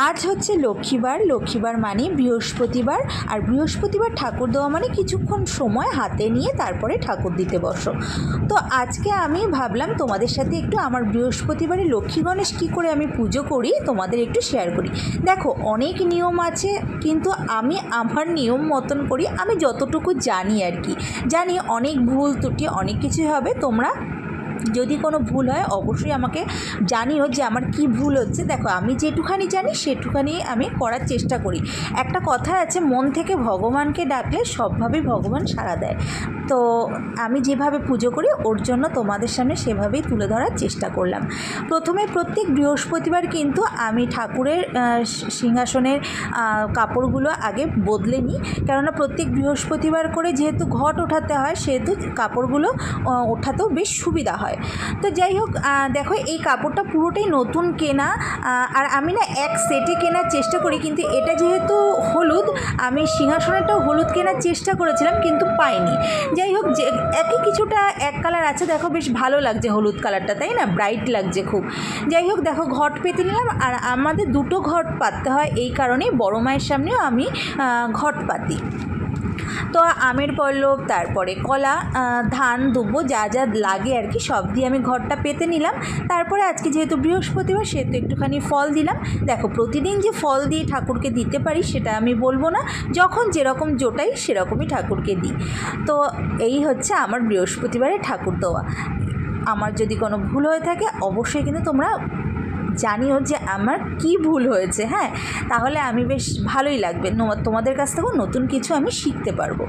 আজ হচ্ছে লক্ষ্মীবার মানে বৃহস্পতিবার। আর বৃহস্পতিবার ঠাকুর দেওয়া মানে কিছুক্ষণ সময় হাতে নিয়ে তারপরে ঠাকুর দিতে বসো। তো আজকে আমি ভাবলাম তোমাদের সাথে একটু আমার বৃহস্পতিবারে লক্ষ্মী গণেশ কী করে আমি পুজো করি তোমাদের একটু শেয়ার করি। দেখো, অনেক নিয়ম আছে, কিন্তু আমি আমার নিয়ম মতন করি, আমি যতটুকু জানি আর কি। জানি অনেক ভুল ত্রুটি অনেক কিছুই হবে, তোমরা যদি কোনো ভুল হয় অবশ্যই আমাকে জানিও যে আমার কি ভুল হচ্ছে। দেখো, আমি যেটুখানি জানি সেটুখানি আমি করার চেষ্টা করি। একটা কথা আছে, মন থেকে ভগবানকে ডাকলে সবভাবেই ভগবান সাড়া দেয়। তো আমি যেভাবে পুজো করি ওর জন্য তোমাদের সামনে সেভাবেই তুলে ধরার চেষ্টা করলাম। প্রথমে প্রত্যেক বৃহস্পতিবার কিন্তু আমি ঠাকুরের সিংহাসনের কাপড়গুলো আগে বদলে নিই, কেননা প্রত্যেক বৃহস্পতিবার করে যেহেতু ঘট ওঠাতে হয় সেহেতু কাপড়গুলো ওঠাতেও বেশ সুবিধা হয়। তো যাই হোক, দেখো এই কাপড়টা পুরোটাই নতুন কেনা, আর আমি না এক সেটে কেনার চেষ্টা করি, কিন্তু এটা যেহেতু হলুদ, আমি সিংহাসনেরটাও হলুদ কেনার চেষ্টা করেছিলাম কিন্তু পাইনি। যাই হোক, যে একই কিছুটা এক কালার আছে, দেখো বেশ ভালো লাগছে হলুদ কালারটা, তাই না? ব্রাইট লাগছে খুব। যাই হোক, দেখো ঘট পেতে নিলাম, আর আমাদের দুটো ঘট পাততে হয়, এই কারণেই বড় মায়ের সামনেও আমি ঘট পাতি। তো আমের পল্লব, তারপরে কলা, ধান, দুব্বো যা যা লাগে আর কি সব দিয়ে আমি ঘরটা পেতে নিলাম। তারপরে আজকে যেহেতু বৃহস্পতিবার সেহেতু একটুখানি ফল দিলাম। দেখো, প্রতিদিন যে ফল দিয়ে ঠাকুরকে দিতে পারি সেটা আমি বলবো না, যখন যেরকম জোটাই সেরকমই ঠাকুরকে দিই। তো এই হচ্ছে আমার বৃহস্পতিবারে ঠাকুর দেওয়া। আমার যদি কোনো ভুল হয়ে থাকে অবশ্যই কিন্তু তোমরা জানিও যে আমার কি ভুল হয়েছে, হ্যাঁ? তাহলে আমি বেশ ভালোই লাগবে, তোমাদের কাছ থেকেও নতুন কিছু আমি শিখতে পারবো।